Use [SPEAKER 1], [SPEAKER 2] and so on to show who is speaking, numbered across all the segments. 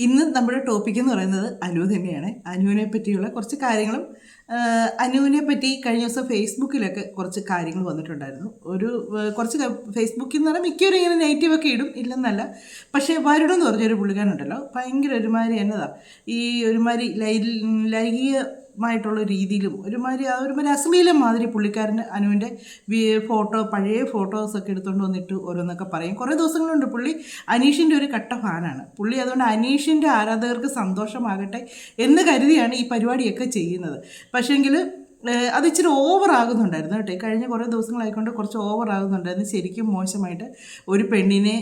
[SPEAKER 1] ഇന്ന് നമ്മുടെ ടോപ്പിക് എന്ന് പറയുന്നത് അനു തന്നെയാണ്. അനുവിനെ പറ്റിയുള്ള കുറച്ച് കാര്യങ്ങളും അനുവിനെ പറ്റി കഴിഞ്ഞ ദിവസം ഫേസ്ബുക്കിലൊക്കെ കുറച്ച് കാര്യങ്ങൾ വന്നിട്ടുണ്ടായിരുന്നു. കുറച്ച് ഫേസ്ബുക്കിൽ നിന്ന് പറഞ്ഞാൽ മിക്കവരും ഇങ്ങനെ നെഗറ്റീവൊക്കെ ഇടും, ഇല്ലെന്നല്ല. പക്ഷേ വരുടം എന്ന് പറഞ്ഞൊരു പുള്ളിക്കാരുണ്ടല്ലോ, ഭയങ്കര ഒരുമാതിരി എന്നതാ ഈ ഒരുമാതിരി ലൈംഗികമായിട്ടുള്ള രീതിയിലും ഒരുമാതിരി അശ്ലീലം മാതിരി പുള്ളിക്കാരന് അനുവിൻ്റെ പഴയ ഫോട്ടോസൊക്കെ എടുത്തുകൊണ്ട് വന്നിട്ട് ഓരോന്നൊക്കെ പറയും. കുറേ ദിവസങ്ങളുണ്ട് പുള്ളി അനീഷിൻ്റെ ഒരു കട്ട ഫാനാണ് പുള്ളി. അതുകൊണ്ട് അനീഷിൻ്റെ ആരാധകർക്ക് സന്തോഷമാകട്ടെ എന്ന് കരുതിയാണ് ഈ പരിപാടിയൊക്കെ ചെയ്യുന്നത്. പക്ഷേങ്കിൽ അത് ഇച്ചിരി ഓവറാകുന്നുണ്ടായിരുന്നു കേട്ടോ. കഴിഞ്ഞ കുറേ ദിവസങ്ങളായിക്കൊണ്ട് കുറച്ച് ഓവറാകുന്നുണ്ടായിരുന്നു. ശരിക്കും മോശമായിട്ട് ഒരു പെണ്ണിനെ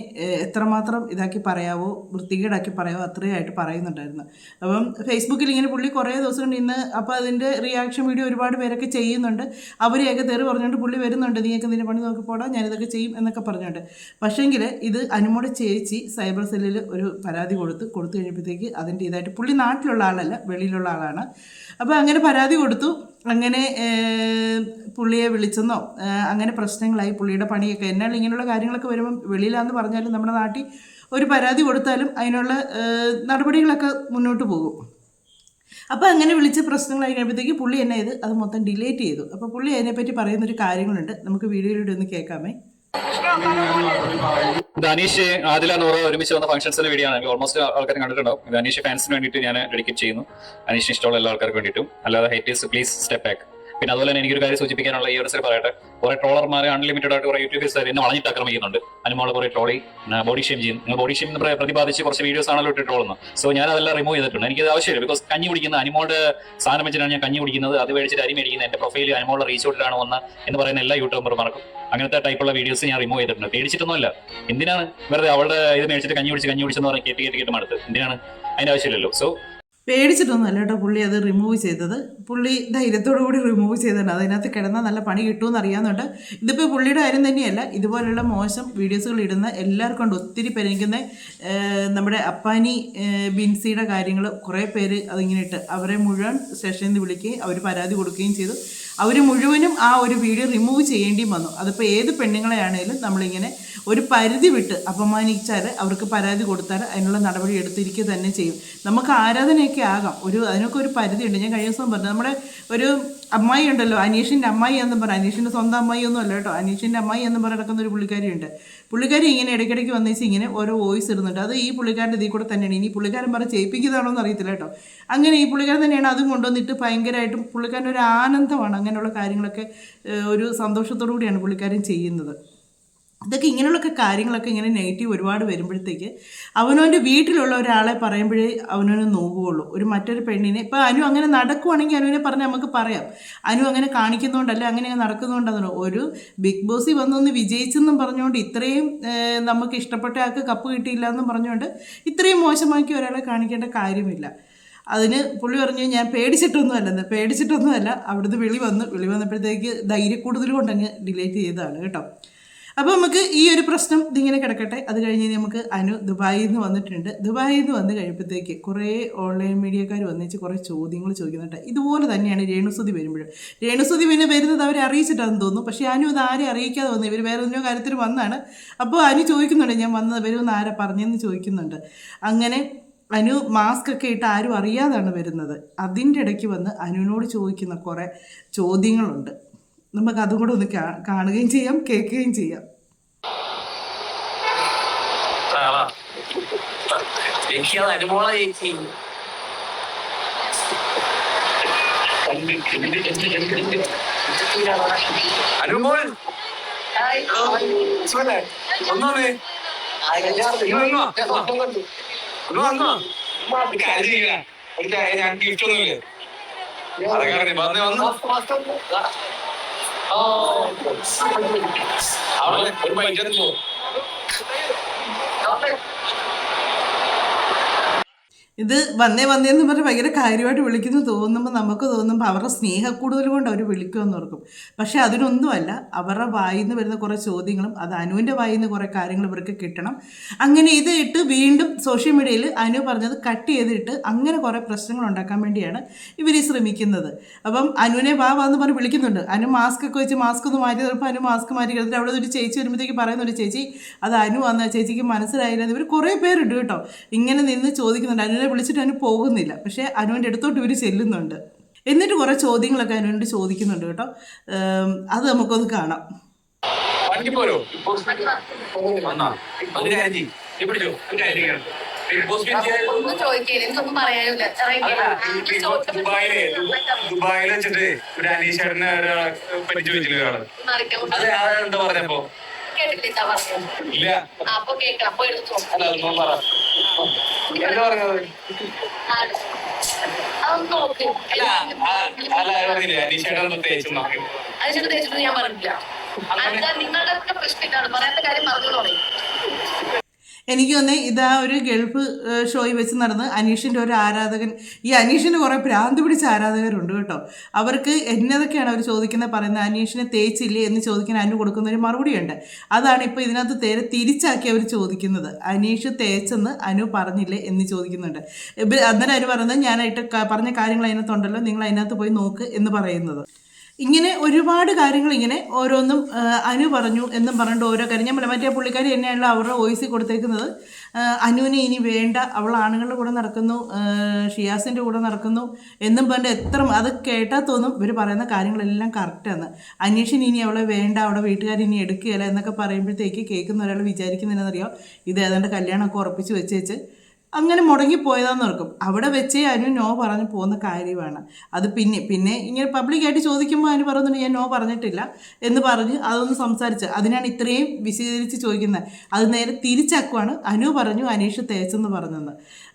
[SPEAKER 1] എത്രമാത്രം ഇതാക്കി പറയാവോ, വൃത്തികേടാക്കി പറയാവോ അത്രയായിട്ട് പറയുന്നുണ്ടായിരുന്നു. അപ്പം ഫേസ്ബുക്കിൽ ഇങ്ങനെ പുള്ളി കുറേ ദിവസം കൊണ്ട് ഇന്ന് അപ്പോൾ അതിൻ്റെ റിയാക്ഷൻ വീഡിയോ ഒരുപാട് പേരൊക്കെ ചെയ്യുന്നുണ്ട്. അവരെയൊക്കെ തെറി പറഞ്ഞുകൊണ്ട് പുള്ളി വരുന്നുണ്ട്, നീയൊക്കെ നിന്റെ പണി നോക്കി പോടാ, ഞാനിതൊക്കെ ചെയ്യും എന്നൊക്കെ പറഞ്ഞുകൊണ്ട്. പക്ഷേങ്കിൽ ഇത് അനുമോടെ ചേച്ചി സൈബർ സെല്ലിൽ ഒരു പരാതി കൊടുത്തു കഴിഞ്ഞപ്പോഴത്തേക്ക് അതിൻ്റെ ഇതായിട്ട് പുള്ളി നാട്ടിലുള്ള ആളല്ല, വെളിയിലുള്ള ആളാണ്. അപ്പോൾ അങ്ങനെ പരാതി കൊടുത്തു. അങ്ങനെ പുള്ളിയെ വിളിച്ചെന്നോ അങ്ങനെ പ്രശ്നങ്ങളായി. പുള്ളിയുടെ പണിയൊക്കെ എന്നാൽ ഇങ്ങനെയുള്ള കാര്യങ്ങളൊക്കെ വരുമ്പം വെളിയിലാന്ന് പറഞ്ഞാലും നമ്മുടെ നാട്ടിൽ ഒരു പരാതി കൊടുത്താലും അതിനുള്ള നടപടികളൊക്കെ മുന്നോട്ട് പോകും. അപ്പോൾ അങ്ങനെ വിളിച്ച് പ്രശ്നങ്ങളായി കഴിയുമ്പോഴത്തേക്ക് പുള്ളി എന്നെ അത് മൊത്തം ഡിലേറ്റ് ചെയ്തു. അപ്പോൾ പുള്ളി അതിനെപ്പറ്റി പറയുന്നൊരു കാര്യങ്ങളുണ്ട്, നമുക്ക് വീഡിയോയിലൂടെ ഒന്ന് കേൾക്കാമേ.
[SPEAKER 2] അനീഷ് ആദില നൂറ ഒരുമിച്ച് വന്ന ഫംഗ്ഷൻസിന്റെ വീഡിയോ ആണ്. ഓൾമോസ്റ്റ് ആൾക്കാർ കണ്ടിട്ടുണ്ടാവും. ഇത് അനീഷ് ഫാൻസിന് വേണ്ടിയിട്ട് ഞാൻ ഡെഡിക്കേറ്റ് ചെയ്യുന്നു. അനീഷിന് ഇഷ്ടമുള്ള എല്ലാ ആൾക്കാർക്ക് വേണ്ടിയിട്ടും. അല്ലാതെ ഹേറ്റേഴ്സ് പ്ലീസ് സ്റ്റെപ്പ് ബാക്ക്. പിന്നെ അതുപോലെ തന്നെ എനിക്കൊരു കാര്യം സൂചിപ്പിക്കാനുള്ള ഈ ഒരു പറയട്ടെ, കുറെ ട്രോളർമാരെ അൺലിമിറ്റഡ് ആയിട്ട് കുറെ യൂട്യൂബേഴ്സ് എന്നെ വളഞ്ഞിട്ട് ആക്രമിക്കുന്നുണ്ട്. അനുമോളെ കുറെ ട്രോളി ബോഡി ഷെയിം ചെയ്യുന്നു. നിങ്ങൾ ബോഡി ഷെയിം പ്രതിപാദിച്ച് കുറച്ച് വീഡിയോസ് ആണല്ലോ ഇട്ട് ട്രോളുന്നത്. സോ ഞാൻ അതെല്ലാം റിമൂവ് ചെയ്തിട്ടുണ്ട്. എനിക്കത് ആവശ്യമില്ല. ബിക്കോസ് കഞ്ഞി കുടിക്കുന്ന അനുമോളുടെ സാധനം വെച്ചിട്ടാണ് ഞാൻ കഞ്ഞി കുടിക്കുന്നത്. അത് മേടിച്ചിട്ട് അരി മേടിക്കുന്നത്. എന്റെ പ്രൊഫൈൽ അനുമോളുടെ റീച്ച് ഔട്ടിലാണ് വന്ന എന്ന് പറയുന്ന എല്ലാ യൂട്യൂബർമാർക്കും അങ്ങനത്തെ ടൈപ്പുള്ള വീഡിയോസ് ഞാൻ റിമൂവ് ചെയ്തിട്ടുണ്ട്. പേടിച്ചിട്ടൊന്നുമല്ല. എന്തിനാണ് വെറുതെ അവളുടെ ഇത് മേടിച്ചിട്ട് കഞ്ഞി കുടിച്ചെന്ന് പറഞ്ഞ് കേട്ട് മടുത്ത് എന്തിനാണ്? അതിന്റെ ആവശ്യമില്ലല്ലോ. സോ
[SPEAKER 1] പേടിച്ചിട്ടൊന്നുമല്ല കേട്ടോ പുള്ളി അത് റിമൂവ് ചെയ്തത്. പുള്ളി ധൈര്യത്തോടു കൂടി റിമൂവ് ചെയ്തിട്ടുണ്ട്. അതിനകത്ത് കിടന്നാൽ നല്ല പണി കിട്ടുമെന്ന് അറിയാവുന്നുണ്ട്. ഇതിപ്പോൾ പുള്ളിയുടെ കാര്യം തന്നെയല്ല, ഇതുപോലുള്ള മോശം വീഡിയോസുകൾ ഇടുന്ന എല്ലാവർക്കും ഉണ്ട്. ഒത്തിരി പേരിക്കുന്ന നമ്മുടെ അപ്പാനി ബിൻസിയുടെ കാര്യങ്ങൾ കുറേ പേര് അതിങ്ങനെ ഇട്ട് അവരെ മുഴുവൻ സ്റ്റേഷനിൽ നിന്ന് വിളിക്കുകയും അവർ പരാതി കൊടുക്കുകയും ചെയ്തു. അവർ മുഴുവനും ആ ഒരു വീഡിയോ റിമൂവ് ചെയ്യേണ്ടിയും വന്നു. അതിപ്പോൾ ഏത് പെണ്ണുങ്ങളെയാണേലും നമ്മളിങ്ങനെ ഒരു പരിധി വിട്ട് അപമാനിച്ചാൽ അവർക്ക് പരാതി കൊടുത്താൽ അതിനുള്ള നടപടി എടുത്തിരിക്കുക തന്നെ ചെയ്യും. നമുക്ക് ആരാധനയൊക്കെ ആകാം, അതിനൊക്കെ ഒരു പരിധിയുണ്ട്. ഞാൻ കഴിഞ്ഞ ദിവസം പറഞ്ഞു, നമ്മുടെ ഒരു അമ്മായി ഉണ്ടല്ലോ, അനീഷിൻ്റെ അമ്മായി എന്ന് പറഞ്ഞാൽ, അനീഷിൻ്റെ സ്വന്തം അമ്മായി ഒന്നും അല്ല കേട്ടോ, അനീഷിൻ്റെ അമ്മായി എന്ന് പറഞ്ഞ് നടക്കുന്ന ഒരു പുള്ളിക്കാരിയുണ്ട്. പുള്ളിക്കാരി ഇങ്ങനെ ഇടയ്ക്കിടയ്ക്ക് വന്നേച്ച് ഇങ്ങനെ ഓരോ വോയിസ് ഇടുന്നുണ്ട്. അത് ഈ പുള്ളിക്കാരൻ്റെ ഇതിൽ കൂടെ തന്നെയാണ്. ഇനി പുള്ളിക്കാരൻ പറഞ്ഞ് ചെയ്യിപ്പിക്കുന്നതാണോ എന്ന് അറിയത്തില്ല കേട്ടോ. അങ്ങനെ ഈ പുള്ളിക്കാരൻ തന്നെയാണ് അതും കൊണ്ടുവന്നിട്ട് ഭയങ്കരമായിട്ടും പുള്ളിക്കാരൻ്റെ ഒരു ആനന്ദമാണ് അങ്ങനെയുള്ള കാര്യങ്ങളൊക്കെ. ഒരു സന്തോഷത്തോടു കൂടിയാണ് പുള്ളിക്കാരൻ ചെയ്യുന്നത്. ഇതൊക്കെ ഇങ്ങനെയുള്ളൊക്കെ കാര്യങ്ങളൊക്കെ ഇങ്ങനെ നെഗറ്റീവ് ഒരുപാട് വരുമ്പോഴത്തേക്ക് അവനവൻ്റെ വീട്ടിലുള്ള ഒരാളെ പറയുമ്പോഴേ അവനവന് നോവുകയുള്ളൂ. മറ്റൊരു പെണ്ണിനെ ഇപ്പോൾ അനു അങ്ങനെ നടക്കുവാണെങ്കിൽ അനുവിനെ പറഞ്ഞാൽ നമുക്ക് പറയാം, അനു അങ്ങനെ കാണിക്കുന്നതുകൊണ്ടല്ല, അങ്ങനെ നടക്കുന്നതുകൊണ്ടാണ്. ഒരു ബിഗ് ബോസിൽ വന്നൊന്ന് വിജയിച്ചെന്നും പറഞ്ഞുകൊണ്ട് ഇത്രയും നമുക്ക് ഇഷ്ടപ്പെട്ട ആൾക്ക് കപ്പ് കിട്ടിയില്ല എന്നും പറഞ്ഞുകൊണ്ട് ഇത്രയും മോശമാക്കി ഒരാളെ കാണിക്കേണ്ട കാര്യമില്ല. അതിന് പുള്ളി പറഞ്ഞു, ഞാൻ പേടിച്ചിട്ടൊന്നുമല്ല, അവിടുന്ന് വിളി വന്നപ്പോഴത്തേക്ക് ധൈര്യക്കൂടുതൽ കൊണ്ടങ്ങ് ഡിലേറ്റ് ചെയ്തതാണ് കേട്ടോ. അപ്പോൾ നമുക്ക് ഈ ഒരു പ്രശ്നം ഇതിങ്ങനെ കിടക്കട്ടെ. അത് കഴിഞ്ഞ് നമുക്ക് അനു ദുബായിൽ നിന്ന് വന്നിട്ടുണ്ട്. ദുബായിൽ നിന്ന് വന്ന് കഴിയുമ്പോഴത്തേക്ക് കുറേ ഓൺലൈൻ മീഡിയക്കാർ വന്നിച്ച് കുറേ ചോദ്യങ്ങൾ ചോദിക്കുന്നുണ്ട്. ഇതുപോലെ തന്നെയാണ് രേണുസുതി വരുമ്പോഴും. രേണുസുതി പിന്നെ വരുന്നത് അവരെ അറിയിച്ചിട്ടാണെന്ന് തോന്നുന്നു. പക്ഷേ അനു ഇത് ആരെ അറിയിക്കാതെ വന്നു. ഇവർ വേറെ ഒന്നോ കാര്യത്തിൽ വന്നാണ്. അപ്പോൾ അനു ചോദിക്കുന്നുണ്ട്, ഞാൻ വന്നത് വരുമെന്ന് ആരാ പറഞ്ഞെന്ന് ചോദിക്കുന്നുണ്ട്. അങ്ങനെ അനു മാസ്ക് ഒക്കെ ഇട്ട് ആരും അറിയാതാണ് വരുന്നത്. അതിൻ്റെ ഇടയ്ക്ക് വന്ന് അനുവിനോട് ചോദിക്കുന്ന കുറേ ചോദ്യങ്ങളുണ്ട്. നമുക്ക് അതും കൂടെ ഒന്ന് കാണുകയും ചെയ്യാം, കേൾക്കുകയും ചെയ്യാം. ഇത് വന്നേന്ന് പറഞ്ഞ് ഭയങ്കര കാര്യമായിട്ട് വിളിക്കുന്നു തോന്നുമ്പോൾ നമുക്ക് തോന്നുമ്പോൾ അവരുടെ സ്നേഹക്കൂടുതൽ കൊണ്ട് അവർ വിളിക്കുമെന്ന് ഓർക്കും. പക്ഷേ അതിനൊന്നുമല്ല, അവരുടെ വായിൽ നിന്ന് വരുന്ന കുറേ ചോദ്യങ്ങളും അത് അനുവിൻ്റെ വായിൽ നിന്ന് കുറേ കാര്യങ്ങൾ ഇവർക്ക് കിട്ടണം. അങ്ങനെ ഇത് ഇട്ട് വീണ്ടും സോഷ്യൽ മീഡിയയിൽ അനു പറഞ്ഞത് കട്ട് ചെയ്തിട്ട് അങ്ങനെ കുറേ പ്രശ്നങ്ങൾ ഉണ്ടാക്കാൻ വേണ്ടിയാണ് ഇവർ ശ്രമിക്കുന്നത്. അപ്പം അനുവിനെ വാന്ന് പറഞ്ഞ് വിളിക്കുന്നുണ്ട്. അനു മാസ്ക് ഒക്കെ വെച്ച് മാസ്ക് ഒന്ന് മാറ്റി തരുമ്പോൾ അനു മാസ്ക് മാറ്റി കഴിഞ്ഞിട്ട് അവിടെ ഒരു ചേച്ചി വരുമ്പോഴത്തേക്ക് പറയുന്നുണ്ട്, ചേച്ചി അത് അനു വന്ന ചേച്ചിക്ക് മനസ്സിലായില്ല. ഇവർ കുറേ പേരുണ്ട് കേട്ടോ ഇങ്ങനെ നിന്ന് ചോദിക്കുന്നുണ്ട്. അനുവിനെ വിളിച്ചിട്ട് അനു പോകുന്നില്ല, പക്ഷേ അനുവിൻ്റെ അടുത്തോട്ട് ഇവർ ചെല്ലുന്നുണ്ട്. എന്നിട്ട് കുറേ ചോദ്യങ്ങളൊക്കെ അനുവിനോട് ചോദിക്കുന്നുണ്ട് കേട്ടോ. അത് നമുക്കൊന്ന് കാണാം.
[SPEAKER 3] ദുബായിൽ വെച്ചിട്ട് ഒരു അനീഷേട്ടനെ പറ്റിച്ചു വെച്ചില്ല ഒരാള്. അതെന്താ പറഞ്ഞപ്പോ ഇല്ല അല്ല അതൊന്നും പറ എന്താ പറഞ്ഞത്? അല്ല അനീഷേട്ടൻ തേച്ചു നോക്കി
[SPEAKER 4] ഞാൻ പറഞ്ഞില്ല. നിങ്ങളുടെ പ്രശ്നമാണ് പറയാത്ത കാര്യം പറഞ്ഞു തുടങ്ങി.
[SPEAKER 1] എനിക്ക് തോന്നുന്നത് ഇതാ ഒരു ഗൾഫ് ഷോയിൽ വെച്ച് നടന്ന് അനീഷിൻ്റെ ഒരു ആരാധകൻ, ഈ അനീഷിന് കുറേ ഭ്രാന്ത് പിടിച്ച ആരാധകരുണ്ട് കേട്ടോ. അവർക്ക് എന്നതൊക്കെയാണ് അവർ ചോദിക്കുന്നത് പറയുന്നത്, അനീഷിനെ തേച്ചില്ലേ എന്ന് ചോദിക്കാൻ അനു കൊടുക്കുന്ന ഒരു മറുപടിയുണ്ട്. അതാണ് ഇപ്പോൾ ഇതിനകത്ത് തിരിച്ചാക്കി അവർ ചോദിക്കുന്നത്. അനീഷ് തേച്ചെന്ന് അനു പറഞ്ഞില്ലേ എന്ന് ചോദിക്കുന്നുണ്ട്. അന്നേരം അനു പറയുന്നത് ഞാനായിട്ട് പറഞ്ഞ കാര്യങ്ങൾ അതിനകത്തുണ്ടല്ലോ, നിങ്ങൾ അതിനകത്ത് പോയി നോക്ക് എന്ന് പറയുന്നത്. ഇങ്ങനെ ഒരുപാട് കാര്യങ്ങൾ ഇങ്ങനെ ഓരോന്നും അനു പറഞ്ഞു എന്നും പറഞ്ഞിട്ട് ഓരോ കാര്യം ഞാൻ മറ്റേ പുള്ളിക്കാരി തന്നെയാണല്ലോ അവരുടെ വോയിസിൽ കൊടുത്തേക്കുന്നത്. അനുവിനെ ഇനി വേണ്ട, അവൾ ആണുങ്ങളുടെ കൂടെ നടക്കുന്നു, ഷിയാസിൻ്റെ കൂടെ നടക്കുന്നു എന്നും പറഞ്ഞിട്ട് എത്ര അത് കേട്ടാൽ തോന്നും ഇവർ പറയുന്ന കാര്യങ്ങളെല്ലാം കറക്റ്റാണ്. അനീഷിന് ഇനി അവളെ വേണ്ട, അവിടെ വീട്ടുകാരിനി എടുക്കുകയില്ല എന്നൊക്കെ പറയുമ്പോഴത്തേക്ക് കേൾക്കുന്ന ഒരാൾ വിചാരിക്കുന്നതെന്നറിയാം, ഇത് ഏതാണ്ട് കല്യാണമൊക്കെ ഉറപ്പിച്ച് വെച്ച് അങ്ങനെ മുടങ്ങിപ്പോയതാന്ന് ഓർക്കും. അവിടെ വെച്ചേ അനു നോ പറഞ്ഞ് പോകുന്ന കാര്യമാണ് അത്. പിന്നെ ഇങ്ങനെ പബ്ലിക്കായിട്ട് ചോദിക്കുമ്പോൾ അനു പറയുന്നുണ്ട് ഞാൻ നോ പറഞ്ഞിട്ടില്ല എന്ന് പറഞ്ഞ് അതൊന്ന് സംസാരിച്ച് അതിനാണ് ഇത്രയും വിശദീകരിച്ച് ചോദിക്കുന്നത്. അത് നേരെ തിരിച്ചാക്കുവാണ്. അനു പറഞ്ഞു അനീഷ് തേച്ചെന്ന് പറഞ്ഞെന്ന്.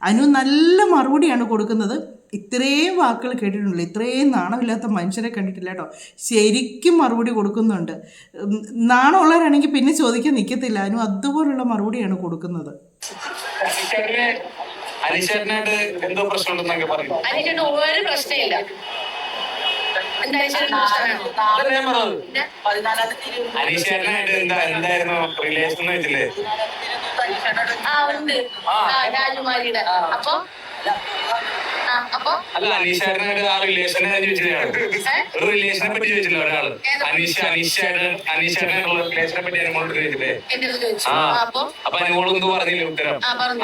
[SPEAKER 1] അനു നല്ല മറുപടിയാണ് കൊടുക്കുന്നത്. ഇത്രയും വാക്കുകൾ കേട്ടിട്ടുണ്ടല്ലോ, ഇത്രയും നാണമില്ലാത്ത മനുഷ്യരെ കണ്ടിട്ടില്ല കേട്ടോ. ശരിക്കും മറുപടി കൊടുക്കുന്നുണ്ട്. നാണമുള്ളവരാണെങ്കിൽ പിന്നെ ചോദിക്കാൻ നിൽക്കത്തില്ല. അനു അതുപോലുള്ള മറുപടിയാണ് കൊടുക്കുന്നത്.
[SPEAKER 3] അനീഷേട്ടനായിട്ട് എന്തോ പ്രശ്നമുണ്ടെന്നൊക്കെ പറഞ്ഞു.
[SPEAKER 4] അനീഷേട്ടൻ ഒരു പ്രശ്നമില്ല.
[SPEAKER 3] അനീഷേട്ടനായിട്ട് എന്തായിരുന്നു റിലേഷൻ വെച്ചില്ലേ?
[SPEAKER 4] ഉണ്ട് രാജകുമാരിയുടെ.
[SPEAKER 3] അല്ല അനീഷേട്ടനായിട്ട് ആ റിലേഷനെ ഒരു റിലേഷനെ പറ്റി ചോദിച്ചില്ല ഒരാള്. അനീഷേട്ടനെ റിലേഷനെ പറ്റി അനുമോളോട് ചോദിച്ചില്ലേ? അപ്പൊ അനുമോൾ എന്ത് പറഞ്ഞില്ലേ ഉത്തരം?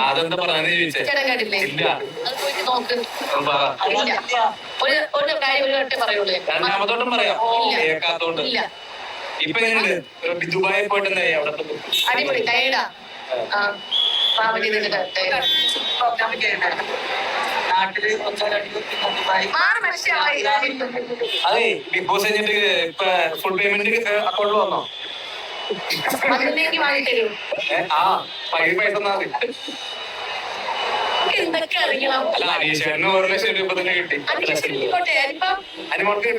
[SPEAKER 3] അതെന്താ പറഞ്ഞെന്ന് ചോദിച്ചേ? ഇല്ല രണ്ടാമത്തോട്ടും പറയാം കേൾക്കാത്തോണ്ട്. ഇപ്പൊ എങ്ങനെയുണ്ട് ദുബായിൽ പോയിട്ട് എന്തായി അവിടെ?
[SPEAKER 4] അടിപൊളി ടൈഡാ.
[SPEAKER 3] അതെ ബിഗ് ബോസ് കഴിഞ്ഞിട്ട് ഇപ്പൊ ഫുൾ പേയ്മെന്റ് അക്കൗണ്ടിൽ വന്നോ? ആ പൈസ അല്ല അനീഷേട്ടന് 1 ലക്ഷം രൂപ തന്നെ കിട്ടി. അനുമോൾക്ക്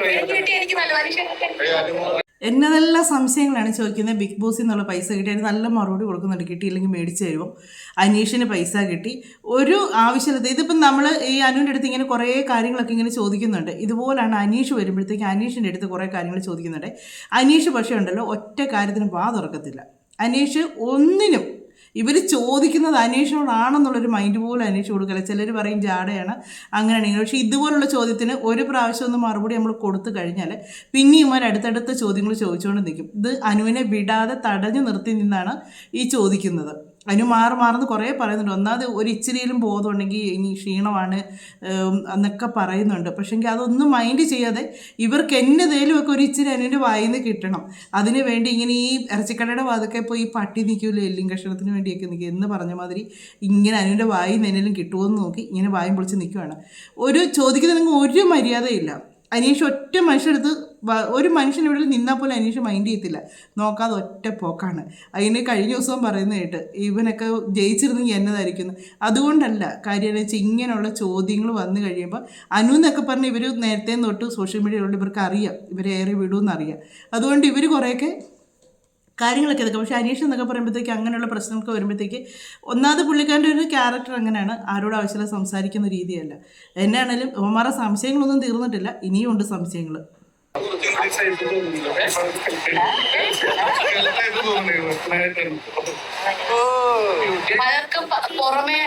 [SPEAKER 1] എന്നതെല്ലാം സംശയങ്ങളാണ് ചോദിക്കുന്നത്. ബിഗ് ബോസിൽ നിന്നുള്ള പൈസ കിട്ടി, അതിന് നല്ല മറുപടി കൊടുക്കുന്നുണ്ട്. കിട്ടിയില്ലെങ്കിൽ മേടിച്ച് തരുമോ? അനീഷിന് പൈസ കിട്ടി, ഒരു ആവശ്യമില്ല. ഇതിപ്പം നമ്മൾ ഈ അനുവിൻ്റെ അടുത്ത് ഇങ്ങനെ കുറേ കാര്യങ്ങളൊക്കെ ഇങ്ങനെ ചോദിക്കുന്നുണ്ട്. ഇതുപോലാണ് അനീഷ് വരുമ്പോഴത്തേക്ക് അനീഷിൻ്റെ അടുത്ത് കുറേ കാര്യങ്ങൾ ചോദിക്കുന്നുണ്ട്. അനീഷ് പക്ഷേ ഉണ്ടല്ലോ ഒറ്റ കാര്യത്തിന് വാ തുറക്കത്തില്ല. അനീഷ് ഒന്നിനും ഇവർ ചോദിക്കുന്നത് അനീഷിനോടാണെന്നുള്ളൊരു മൈൻഡ് പോലും അനീഷ് കൊടുക്കില്ല. ചിലർ പറയും ജാടയാണ് അങ്ങനെയാണെങ്കിൽ. പക്ഷേ ഇതുപോലുള്ള ചോദ്യത്തിന് ഒരു പ്രാവശ്യം ഒന്ന് മറുപടി നമ്മൾ കൊടുത്തു കഴിഞ്ഞാൽ പിന്നെയും ഇവർ അടുത്തടുത്ത ചോദ്യങ്ങൾ ചോദിച്ചുകൊണ്ട് നിൽക്കും. ഇത് അനുവിനെ വിടാതെ തടഞ്ഞു നിർത്തി നിന്നാണ് ഈ ചോദിക്കുന്നത്. അനു മാറുന്ന് കുറേ പറയുന്നുണ്ട്. ഒന്നാമത് ഒരു ഇച്ചിരിയിലും ബോധമുണ്ടെങ്കിൽ ഇനി ക്ഷീണമാണ് എന്നൊക്കെ പറയുന്നുണ്ട്. പക്ഷേങ്കിൽ അതൊന്നും മൈൻഡ് ചെയ്യാതെ ഇവർക്ക് എന്നതേലും ഒക്കെ ഒരു ഇച്ചിരി അനുവിൻ്റെ വായിൽ നിന്ന് കിട്ടണം. അതിന് വേണ്ടി ഇങ്ങനെ ഈ ഇറച്ചിക്കടയുടെ വാതൊക്കെ പോയി പട്ടി നിൽക്കുമല്ലോ എല്ലും കഷണത്തിന് വേണ്ടിയൊക്കെ നിൽക്കുക എന്ന് പറഞ്ഞ മാതിരി ഇങ്ങനെ അനുവിൻ്റെ വായിൽ നിന്ന് എന്തെങ്കിലും കിട്ടുമോയെന്ന് നോക്കി ഇങ്ങനെ വായും പൊളിച്ച് നിൽക്കുവാണ്. ഒരു ചോദിക്കുന്നതിന് ഒരു മര്യാദയില്ല. അനീഷ് ഒറ്റ മനുഷ്യരെടുത്ത് ഒരു മനുഷ്യൻ ഇവിടെ നിന്നാൽ പോലും അനീഷ് മൈൻഡ് ചെയ്യത്തില്ല, നോക്കാതെ ഒറ്റ പോക്കാണ്. അതിന് കഴിഞ്ഞ ദിവസവും പറയുന്നത് കേട്ട് ഇവനൊക്കെ ജയിച്ചിരുന്നെങ്കിൽ എന്നതായിരിക്കുന്നു. അതുകൊണ്ടല്ല കാര്യം വെച്ചാൽ ഇങ്ങനെയുള്ള ചോദ്യങ്ങൾ വന്നു കഴിയുമ്പോൾ അനു എന്നൊക്കെ പറഞ്ഞ് ഇവർ നേരത്തെ തൊട്ട് സോഷ്യൽ മീഡിയയിലുള്ള ഇവർക്ക് അറിയാം, ഇവരെ ഏറെ വിടുമെന്നറിയാം. അതുകൊണ്ട് ഇവർ കുറേയൊക്കെ കാര്യങ്ങളൊക്കെ ഇതൊക്കെ. പക്ഷേ അനീഷ് എന്നൊക്കെ പറയുമ്പോഴത്തേക്ക് അങ്ങനെയുള്ള പ്രശ്നമൊക്കെ വരുമ്പോഴത്തേക്ക് ഒന്നാമത് പുള്ളിക്കാരൻ്റെ ഒരു ക്യാരക്ടർ അങ്ങനെയാണ്, ആരോട് ആവശ്യമില്ല സംസാരിക്കുന്ന രീതിയല്ല. എന്നാണേലും അവന്മാരുടെ സംശയങ്ങളൊന്നും തീർന്നിട്ടില്ല, ഇനിയും ഉണ്ട് സംശയങ്ങൾ.
[SPEAKER 4] പലർക്കും പുറമെ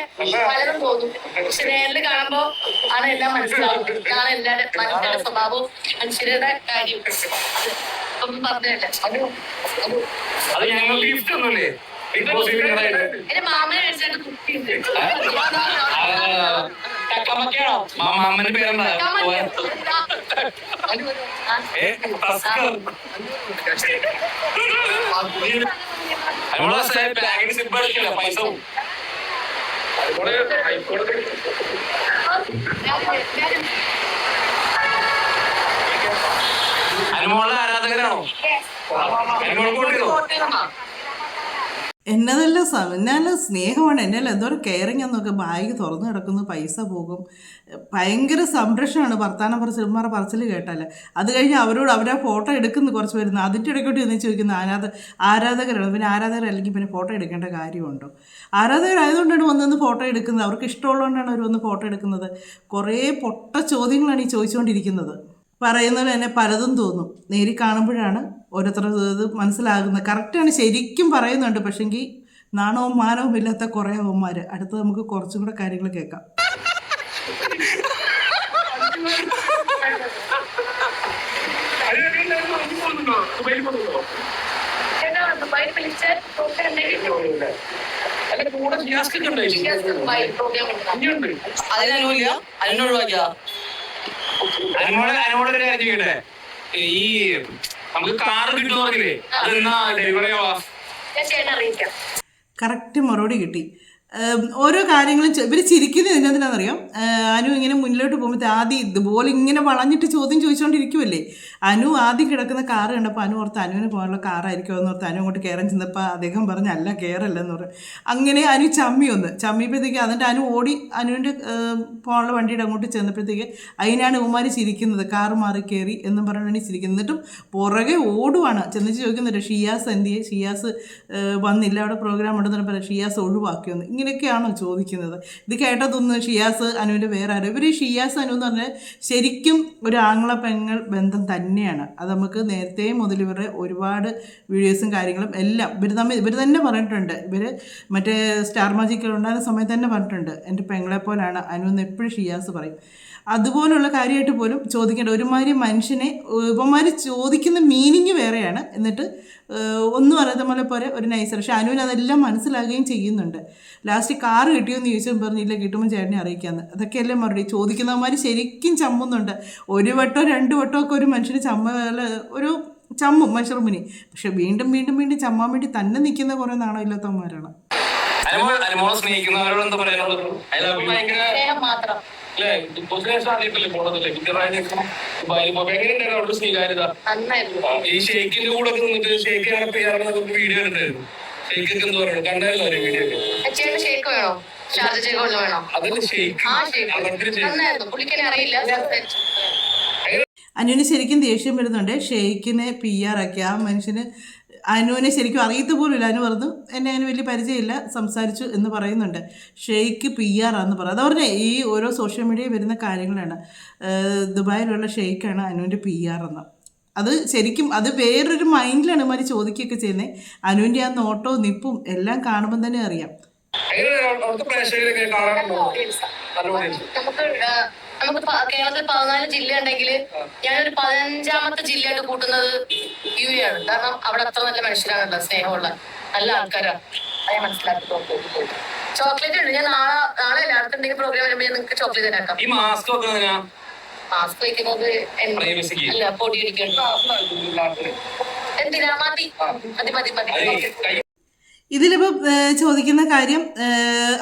[SPEAKER 4] പലരും തോന്നും, പക്ഷെ നേരിൽ കാണുമ്പോ ആണ് എല്ലാം മനസ്സിലാവുന്നത്. ഇതാണ് എല്ലാവരുടെ മനുഷ്യരുടെ സ്വഭാവവും മനുഷ്യരുടെ കാര്യം ഒന്നും പറഞ്ഞില്ല.
[SPEAKER 3] അത് ഞങ്ങൾ ഗിഫ്റ്റ് ഒന്നുമില്ലേ
[SPEAKER 4] എന്റെ മാമനെ വെച്ചിട്ട് കുട്ടിയുണ്ട്.
[SPEAKER 3] മാമന്റെ പേരെന്താ? പൈസ അനുമോളുടെ ആരാധകരാണോ? അനുമോൾ കൊണ്ടിരുന്നോ?
[SPEAKER 1] എന്നതല്ല എന്നാലും സ്നേഹമാണ്, എന്നാലും എന്തോരം കെയറിങ് എന്നൊക്കെ. ബാഗ് തുറന്നു കിടക്കുന്നു, പൈസ പോകും, ഭയങ്കര സംരക്ഷണമാണ്. വർത്താനം പറച്ചിൽമാരുടെ പറച്ചിൽ കേട്ടാല് അത് കഴിഞ്ഞ് അവരാ ഫോട്ടോ എടുക്കുന്നു കുറച്ച് വരുന്നു. അതിൻ്റെ ഇടയ്ക്കോട്ട് എന്ന് ചോദിക്കുന്ന ആരാധകരാണ്. പിന്നെ ആരാധകരല്ലെങ്കിൽ പിന്നെ ഫോട്ടോ എടുക്കേണ്ട കാര്യമുണ്ടോ? ആരാധകരായതുകൊണ്ടാണ് വന്ന് ഫോട്ടോ എടുക്കുന്നത്, അവർക്ക് ഇഷ്ടമുള്ളതുകൊണ്ടാണ് അവർ വന്ന് ഫോട്ടോ എടുക്കുന്നത്. കുറേ പൊട്ട ചോദ്യങ്ങളാണ് ഈ ചോദിച്ചുകൊണ്ടിരിക്കുന്നത്. പറയുന്നത് തന്നെ പലതും തോന്നും, നേരി കാണുമ്പോഴാണ് ഓരോരുത്തരുടെ ഇത് മനസ്സിലാകുന്നത്. കറക്റ്റാണ്, ശരിക്കും പറയുന്നുണ്ട്. പക്ഷെങ്കിൽ നാണവും മാനവും ഇല്ലാത്ത കുറേ അവന്മാർ. അടുത്ത് നമുക്ക് കുറച്ചും കൂടെ കാര്യങ്ങൾ കേൾക്കാം.
[SPEAKER 4] അതിനൊന്നുമില്ല, അതിനൊഴിവാക്കിയ
[SPEAKER 3] അനുമോളൊരു കാര്യം ചെയ്യട്ടെ, ഈ നമുക്ക് കാർ കിട്ടുന്ന പറഞ്ഞില്ലേ, അതെന്നാ ഡെലിവറി ആവാ?
[SPEAKER 4] ഞാൻ ചേട്ടൻ അറിയിക്കാം.
[SPEAKER 1] കറക്റ്റ് മറുപടി കിട്ടി. ഓരോ കാര്യങ്ങളും ഇവർ ചിരിക്കുന്നത് എന്നതിനാണെന്നറിയാം. അനു ഇങ്ങനെ മുന്നിലോട്ട് പോകുമ്പോൾ ആദ്യം ഇതുപോലെ ഇങ്ങനെ വളഞ്ഞിട്ട് ചോദ്യം ചോദിച്ചുകൊണ്ടിരിക്കുമല്ലേ. അനു ആദ്യം കിടക്കുന്ന കാറ് കണ്ടപ്പോൾ അനു ഓർത്ത് അനുവിന് പോകാനുള്ള കാറായിരിക്കുമോ എന്ന് ഓർത്ത് അനു അങ്ങോട്ട് കയറാൻ ചെന്നപ്പോൾ അദ്ദേഹം പറഞ്ഞ അല്ല, കയറല്ലെന്ന് പറഞ്ഞു. അങ്ങനെ അനു ചമ്മിയപ്പോഴത്തേക്ക് അതിൻ്റെ അനു ഓടി അനുവിൻ്റെ പോകാനുള്ള വണ്ടിയുടെ അങ്ങോട്ട് ചെന്നപ്പോഴത്തേക്ക് അതിനാണ് ഉമാരി ചിരിക്കുന്നത്. കാറ് മാറി കയറി എന്നും പറഞ്ഞാണ് ചിരിക്കുന്നത്. എന്നിട്ടും പുറകെ ഓടുവാണ്. ചെന്നിച്ച് ചോദിക്കുന്നുണ്ട് ഷിയാസ് എന്തിയെ, ഷിയാസ് വന്നില്ല, അവിടെ പ്രോഗ്രാം ഉണ്ടെന്ന് പറയാം, ഷിയാസ് ഒഴിവാക്കിയൊന്ന്. ഇങ്ങനെയൊക്കെയാണോ ചോദിക്കുന്നത്? ഇത് കേട്ടതൊന്നും ഷിയാസ് അനുവിൻ്റെ വേറെ ആരും. ഇവർ ഷിയാസ് അനു എന്ന് പറഞ്ഞാൽ ശരിക്കും ഒരു ആങ്ങള പെങ്ങൾ ബന്ധം തന്നെയാണ്. അത് നമുക്ക് നേരത്തെ മുതൽ ഇവരുടെ ഒരുപാട് വീഡിയോസും കാര്യങ്ങളും എല്ലാം ഇവർ തന്നെ പറഞ്ഞിട്ടുണ്ട്. ഇവർ മറ്റേ സ്റ്റാർ മാജിക്കിൽ ഉണ്ടായിരുന്ന സമയത്ത് തന്നെ പറഞ്ഞിട്ടുണ്ട്, എൻ്റെ പെങ്ങളെ പോലാണ് അനു എന്ന് എപ്പോഴും ഷിയാസ് പറയും. അതുപോലുള്ള കാര്യമായിട്ട് പോലും ചോദിക്കേണ്ട ഒരുമാതിരി മനുഷ്യനെ ഇവന്മാർ ചോദിക്കുന്ന മീനിങ് വേറെയാണ്. എന്നിട്ട് ഒന്നും അറിയാത്ത പോലെ ഒരു നൈസർ. പക്ഷെ അനുവിന് അതെല്ലാം മനസ്സിലാകുകയും ചെയ്യുന്നുണ്ട്. ലാസ്റ്റ് കാറ് കിട്ടിയോന്ന് ചോദിച്ചാൽ പറഞ്ഞില്ല, കിട്ടുമ്പോൾ ചേട്ടനെ അറിയിക്കാമെന്ന്. അതൊക്കെയല്ലേ മറുപടി. ചോദിക്കുന്നവന്മാർ ശരിക്കും ചമ്മുന്നുണ്ട്. ഒരു വട്ടോ രണ്ട് വട്ടോ ഒക്കെ ഒരു മനുഷ്യന് ഒരു ചമ്മും മഷറൂമിന്. പക്ഷെ വീണ്ടും വീണ്ടും വീണ്ടും ചമ്മാൻ വേണ്ടി തന്നെ നിൽക്കുന്ന കുറേ നാണോ ഇല്ലാത്തവന്മാരാണ്.
[SPEAKER 3] അനുമോളെ സ്നേഹിക്കുന്നവരോട് എന്താ പറയാനുള്ളത്?
[SPEAKER 4] സ്നേഹം മാത്രം.
[SPEAKER 3] ഈ ഷെയ്ക്കിന്റെ കൂടെ നിന്നിട്ട് ഷെയ്ക്ക് വീഡിയോ എടുത്തായിരുന്നു. ഷെയ്ക്കൊക്കെ എന്ത് പറയുന്നത് കണ്ടായിരുന്നു വീഡിയോ ഒക്കെ?
[SPEAKER 4] ചേട്ടൻ ഷേക്ക് വേണോ? ഷാർജ ഷേക്ക് കൊണ്ട് വേണോ?
[SPEAKER 3] അതല്ല ഷെയ്ക്ക്.
[SPEAKER 4] ആ ഷേക്ക് നന്നായിരുന്നു, പുള്ളിക്കെന്നെ അറിയില്ല.
[SPEAKER 1] അനുവിന് ശരിക്കും ദേഷ്യം വരുന്നുണ്ട്. ഷെയ്ക്കിനെ PR ആക്കി. ആ മനുഷ്യന് അനുവിനെ ശരിക്കും അറിയത്ത് പോലുമില്ല. അനു പറഞ്ഞു എന്നെ അതിന് വലിയ പരിചയമില്ല, സംസാരിച്ചു എന്ന് പറയുന്നുണ്ട്. ഷെയ്ക്ക് PR ആണെന്ന് പറയും. അത് പറഞ്ഞാൽ ഈ ഓരോ സോഷ്യൽ മീഡിയയിൽ വരുന്ന കാര്യങ്ങളാണ്. ദുബായിലുള്ള ഷെയ്ക്കാണ് അനുവിൻ്റെ PR എന്ന്. അത് ശരിക്കും അത് വേറൊരു മൈൻഡിലാണ് ഇമാര് ചോദിക്കുകയൊക്കെ ചെയ്യുന്നത്. അനുവിൻ്റെ ആ നോട്ടവും നിപ്പും എല്ലാം കാണുമ്പോൾ തന്നെ അറിയാം.
[SPEAKER 4] നമുക്ക് കേരളത്തിൽ 14 ജില്ല ഉണ്ടെങ്കിൽ ഞാനൊരു 15ാമത്തെ ജില്ലയായിട്ട് കൂട്ടുന്നത് UAE ആണ്. കാരണം അവിടെ അത്ര നല്ല മനുഷ്യരാണല്ലോ, സ്നേഹമുള്ള നല്ല ആൾക്കാരാണ്. അത് മനസ്സിലാക്കി. ചോക്ലേറ്റ് ഉണ്ട്. ഞാൻ നാളെ എല്ലാവർക്കും എന്തെങ്കിലും പ്രോഗ്രാം വരുമ്പോൾ നിങ്ങൾക്ക് ചോക്ലേറ്റ് തരാക്കാം.
[SPEAKER 3] ഈ മാസ്ക്
[SPEAKER 4] മാസ്ക് വയ്ക്കുന്നത് അല്ല, പൊടി അടിക്കണം. എന്തിനാ? മതി.
[SPEAKER 1] ഇതിലിപ്പോൾ ചോദിക്കുന്ന കാര്യം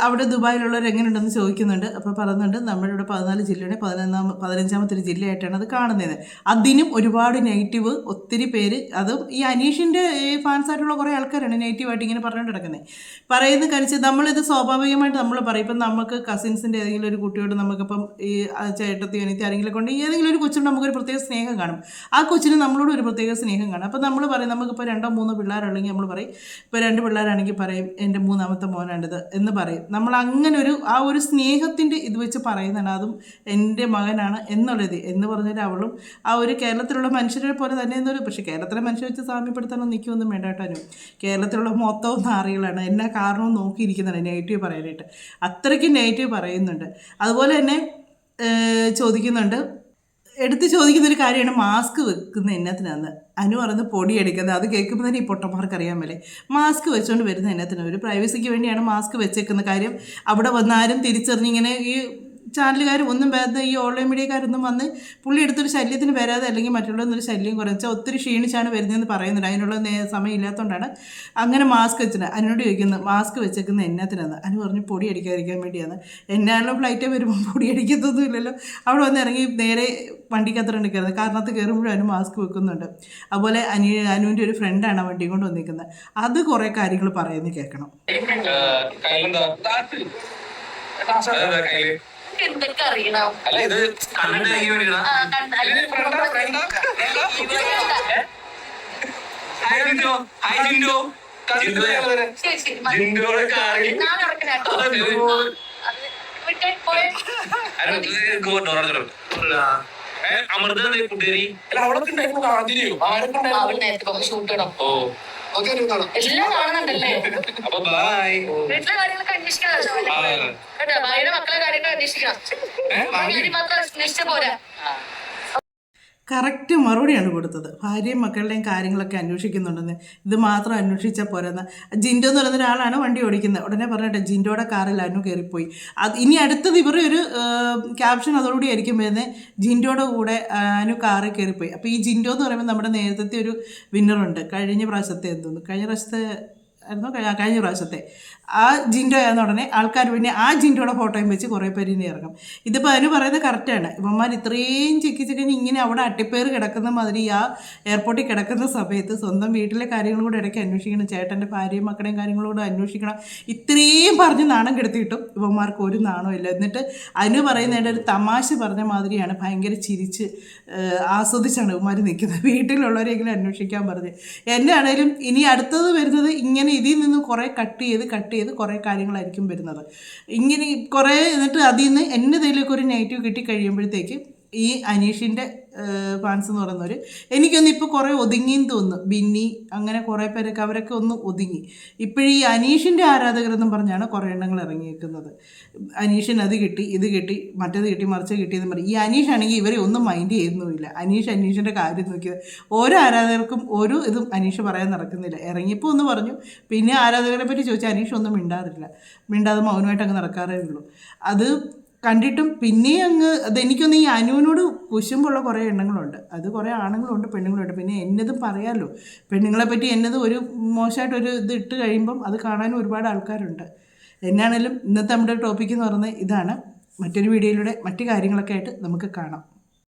[SPEAKER 1] അവിടെ ദുബായിലുള്ളവർ എങ്ങനെയുണ്ടെന്ന് ചോദിക്കുന്നുണ്ട്. അപ്പോൾ പറയുന്നുണ്ട് നമ്മളിവിടെ 14 ജില്ലയുടെ 15ാമത്തെ ഒരു ജില്ലയായിട്ടാണ് അത് കാണുന്നത്. അതിനും ഒരുപാട് നെഗറ്റീവ് ഒത്തിരി പേര്, അതും ഈ അനീഷിൻ്റെ ഫാൻസായിട്ടുള്ള കുറേ ആൾക്കാരാണ് നെഗറ്റീവായിട്ട് ഇങ്ങനെ പറഞ്ഞുകൊണ്ട് കിടക്കുന്നത്. പറയുന്ന കഴിച്ച് നമ്മളിത് സ്വാഭാവികമായിട്ട് നമ്മൾ പറയും. ഇപ്പം നമുക്ക് കസിൻസിൻ്റെ ഏതെങ്കിലും ഒരു കുട്ടിയോട് നമുക്കിപ്പം ഈ ചേട്ടത്തി അനിയത്തി ആരെങ്കിലും കൊണ്ട് ഏതെങ്കിലും ഒരു കൊച്ചിനോട് നമുക്കൊരു പ്രത്യേക സ്നേഹം കാണും. ആ കൊച്ചിന് നമ്മളോട് ഒരു പ്രത്യേക സ്നേഹം കാണും. അപ്പോൾ നമ്മൾ പറയും, നമുക്കിപ്പോൾ 2-3 പിള്ളേരുണ്ടെങ്കിൽ നമ്മൾ പറയും, ഇപ്പോൾ 2 പിള്ളേരാണെങ്കിൽ പറയും എൻ്റെ 3ാമത്തെ മോനാണിത് എന്ന് പറയും. നമ്മൾ അങ്ങനെ ആ ഒരു സ്നേഹത്തിൻ്റെ ഇത് വെച്ച് പറയുന്നതാണ്. അതും എൻ്റെ മകനാണ് എന്നുള്ളത് എന്ന് പറഞ്ഞാൽ അവളും ആ ഒരു കേരളത്തിലുള്ള മനുഷ്യരെ പോലെ തന്നെ എന്നൊരു, പക്ഷേ കേരളത്തിലെ മനുഷ്യരെ വെച്ച് സാമ്യപ്പെടുത്താനോ നിൽക്കുമൊന്നും വേണ്ടാട്ടാനും. കേരളത്തിലുള്ള മൊത്തവും നാറികളാണ്. എന്നാ കാരണവും നോക്കിയിരിക്കുന്നതാണ് നെഗറ്റീവ് പറയാനായിട്ട്. അത്രയ്ക്ക് നെഗറ്റീവ് പറയുന്നുണ്ട്. അതുപോലെ തന്നെ ചോദിക്കുന്നുണ്ട്, എടുത്ത് ചോദിക്കുന്നൊരു കാര്യമാണ് മാസ്ക് വെക്കുന്ന എന്നത്തിനാന്ന്. അനു പറയുന്നത് പൊടിയെടുക്കുന്നത്. അത് കേൾക്കുമ്പോൾ തന്നെ ഈ പൊട്ടന്മാർക്ക് അറിയാൻ മേലെ. മാസ്ക് വെച്ചുകൊണ്ട് വരുന്ന എന്നത്തിന് ഒരു പ്രൈവസിക്ക് വേണ്ടിയാണ് മാസ്ക് വെച്ചേക്കുന്ന കാര്യം. അവിടെ വന്നാലും തിരിച്ചറിഞ്ഞിങ്ങനെ ഈ ചാനലുകാരും ഒന്നും വരാതെ, ഈ ഓൺലൈൻ മീഡിയക്കാരൊന്നും വന്ന് പുള്ളി എടുത്തൊരു ശല്യത്തിന് വരാതെ, അല്ലെങ്കിൽ മറ്റുള്ളവരൊരു ശല്യം കുറച്ചാൽ ഒത്തിരി ക്ഷീണിച്ചാണ് വരുന്നതെന്ന് പറയുന്നുണ്ട്. അതിനുള്ള സമയം ഇല്ലാത്തതുകൊണ്ടാണ് അങ്ങനെ മാസ്ക് വെച്ചിട്ട്. അതിനോട് ചോദിക്കുന്നത് മാസ്ക് വെച്ചേക്കുന്ന എന്നത്തിനാണ്. അനു പറഞ്ഞു പൊടി അടിക്കാതിരിക്കാൻ വേണ്ടിയാണ്. എന്നാലും ഫ്ലൈറ്റ് വരുമ്പോൾ പൊടി അടിക്കത്തൊന്നും ഇല്ലല്ലോ. അവിടെ വന്ന് ഇറങ്ങി നേരെ വണ്ടിക്കകത്തോണ്ട് കയറുന്നത്. കാരണത്ത് കയറുമ്പോഴും അനു മാസ്ക് വെക്കുന്നുണ്ട്. അതുപോലെ അനുവിൻ്റെ ഒരു ഫ്രണ്ടാണ് വണ്ടിയും കൊണ്ട് വന്നിരിക്കുന്നത്. അത് കുറേ കാര്യങ്ങൾ പറയുന്നത് കേൾക്കണം.
[SPEAKER 4] എന്തൊക്കെ അറിയണം.
[SPEAKER 3] അല്ല ഇത് അമൃത കുട്ടേരി
[SPEAKER 4] ഷൂട്ട് ഇടണം. എല്ലാം കാണുന്നുണ്ടല്ലേ?
[SPEAKER 3] അപ്പൊ ബൈ.
[SPEAKER 4] വീട്ടിലെ കാര്യങ്ങളൊക്കെ അന്വേഷിക്കണമല്ലോ കേട്ടോ. ഭാര്യയുടെ മക്കളെ കാര്യങ്ങൾ അന്വേഷിക്കണം. കാര്യം മാത്രം അന്വേഷിച്ച പോരാ.
[SPEAKER 1] കറക്റ്റ് മറുപടിയാണ് കൊടുത്തത്. ഭാര്യയും മക്കളുടെയും കാര്യങ്ങളൊക്കെ അന്വേഷിക്കുന്നുണ്ടെന്ന്. ഇത് മാത്രം അന്വേഷിച്ചാൽ പോരെന്ന്. ജിൻഡോ എന്ന് പറയുന്ന ഒരാളാണ് വണ്ടി ഓടിക്കുന്നത്. ഉടനെ പറഞ്ഞിട്ട് ജിൻഡോയുടെ കാറിൽ അനു കയറിപ്പോയി. ഇനി അടുത്തത് ഇവരുടെ ഒരു ക്യാപ്ഷൻ അതോടുകൂടി ആയിരിക്കും വരുന്നത്, ജിൻഡോയുടെ കൂടെ അനു കാറിൽ കയറിപ്പോയി. അപ്പോൾ ഈ ജിൻഡോ എന്ന് പറയുമ്പോൾ നമ്മുടെ നേരത്തെ ഒരു വിന്നറുണ്ട്. കഴിഞ്ഞ പ്രാവശ്യത്തെ കഴിഞ്ഞ പ്രാവശ്യത്തെ ആ ജിൻഡോ ആയിരുന്ന ഉടനെ ആൾക്കാർ പിന്നെ ആ ജിൻഡോയുടെ ഫോട്ടോയും വെച്ച് കുറേ പേര് ഇനി ഇറങ്ങും. ഇതിപ്പോൾ അതിന് പറയുന്നത് കറക്റ്റാണ്. ഇവന്മാർ ഇത്രയും ചിക്കി ഇങ്ങനെ അവിടെ അട്ടിപ്പേർ കിടക്കുന്ന മാതിരി ആ എയർപോർട്ടിൽ കിടക്കുന്ന സമയത്ത് സ്വന്തം വീട്ടിലെ കാര്യങ്ങളൂടെ ഇടയ്ക്ക് അന്വേഷിക്കണം. ചേട്ടൻ്റെ ഭാര്യയും മക്കളുടെയും കാര്യങ്ങളൂടെ അന്വേഷിക്കണം. ഇത്രയും പറഞ്ഞ് നാണം കെടുത്തിയിട്ടും ഇവന്മാർക്ക് ഒരു നാണവും ഇല്ല. എന്നിട്ട് അതിന് പറയുന്നതിൻ്റെ ഒരു തമാശ പറഞ്ഞ മാതിരിയാണ്. ഭയങ്കര ചിരിച്ച് ആസ്വദിച്ചാണ് ഇവന്മാർ നിൽക്കുന്നത്. വീട്ടിലുള്ളവരെങ്കിലും അന്വേഷിക്കാൻ പറഞ്ഞ്. എന്നെ ആണെങ്കിലും ഇനി അടുത്തത് വരുന്നത് ഇങ്ങനെ ഇതിൽ നിന്ന് കുറേ കട്ട് ചെയ്ത് കുറേ കാര്യങ്ങളായിരിക്കും വരുന്നത്. ഇങ്ങനെ കുറേ എന്നിട്ട് അതിൽ നിന്ന് എന്നതിലേക്ക് ഒരു നെഗറ്റീവ് കിട്ടി കഴിയുമ്പോഴത്തേക്ക് ഈ അനീഷിൻ്റെ ഫാൻസ് എന്ന് പറയുന്നവർ എനിക്കൊന്ന് ഇപ്പോൾ കുറേ ഒതുങ്ങിയെന്ന് തോന്നുന്നു. ബിന്നി അങ്ങനെ കുറേ പേരൊക്കെ അവരൊക്കെ ഒന്ന് ഒതുങ്ങി. ഇപ്പോഴീ അനീഷിൻ്റെ ആരാധകരെന്നും പറഞ്ഞാണ് കുറേ എണ്ണങ്ങൾ ഇറങ്ങിയേക്കുന്നത്. അനീഷിന് അത് കിട്ടി, ഇത് കിട്ടി, മറ്റേത് കിട്ടി, മറിച്ച് കിട്ടിയെന്ന് പറയും. ഈ അനീഷാണെങ്കിൽ ഇവരെ ഒന്നും മൈൻഡ് ചെയ്യുന്നുമില്ല. അനീഷിൻ്റെ കാര്യം നോക്കിയത് ഓരോ ആരാധകർക്കും ഓരോ ഇതും അനീഷ് പറയാൻ നടക്കുന്നില്ല. ഇറങ്ങിയപ്പോൾ ഒന്ന് പറഞ്ഞു, പിന്നെ ആരാധകരെ പറ്റി ചോദിച്ചാൽ അനീഷ് ഒന്നും മിണ്ടാതെ മൗനമായിട്ട് അങ്ങ് നടക്കാറേ ഉള്ളൂ. അത് കണ്ടിട്ടും പിന്നെ അതെനിക്കൊന്ന് ഈ അനുവിനോട് കുശുമ്പുള്ള കുറേ എണ്ണങ്ങളുണ്ട്. അത് കുറേ ആണുങ്ങളുണ്ട് പെണ്ണുങ്ങളുണ്ട്. പിന്നെ എന്നതും പറയാമല്ലോ, പെണ്ണുങ്ങളെ പറ്റി എന്നതും ഒരു മോശമായിട്ടൊരു ഇത് ഇട്ട് കഴിയുമ്പം അത് കാണാനും ഒരുപാട് ആൾക്കാരുണ്ട്. എന്നാണേലും ഇന്നത്തെ നമ്മുടെ ടോപ്പിക്ക് എന്ന് പറയുന്നത് ഇതാണ്. മറ്റൊരു വീഡിയോയിലൂടെ മറ്റു കാര്യങ്ങളൊക്കെ ആയിട്ട് നമുക്ക് കാണാം.